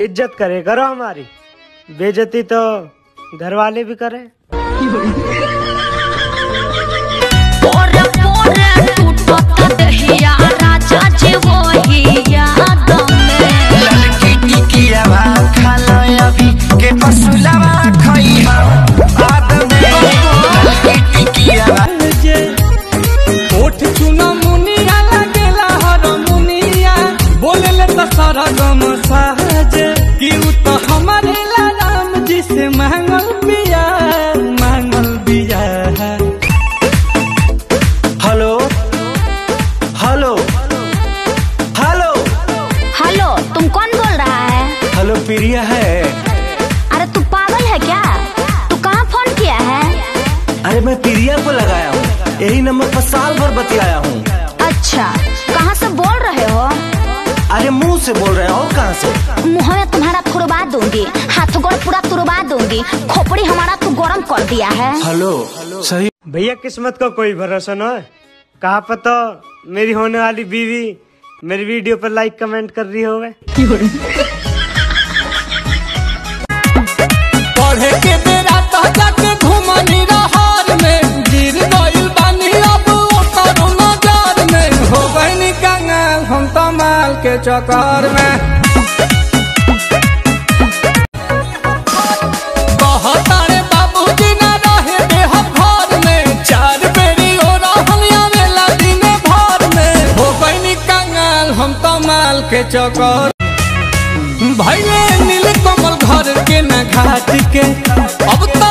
इज्जत करे करो हमारी, बेइज्जती तो घर वाले भी करे। हेलो हेलो हेलो हेलो, तुम कौन बोल रहा है? हेलो प्रिया है। अरे तू पागल है क्या? तू कहाँ फोन किया है? अरे मैं प्रिया को लगाया हूँ, यही नंबर पर साल भर बतियाया हूँ। अच्छा, कहाँ से बोल रहे हो? अरे मुंह से बोल रहे हो, और कहाँ से? मुँह में तुम्हारा तुड़वा दूंगी, हाथ गोड़ पूरा तुड़वा दूंगी, खोपड़ी हमारा तू गरम कर दिया है। हेलो सही भैया, किस्मत का कोई भरोसा न है। कहाँ पता मेरी होने वाली बीवी मेरी वीडियो पर लाइक कमेंट कर रही होवे। पढ़े के बेरा तो जाके घुमनी रहर में, गिर गइल बानी अब ओकर नजर में, हो गइनी कंगाल हम तो माल के चक्कर में। कहतारे बाबूजी ना रहे बेहद घर में, चार बेरी हो रहल आवेला दिन भर में, हो गइनी कंगाल हम तो माल के चक्कर। भैले नील कमल घर के न घाट के, अब तो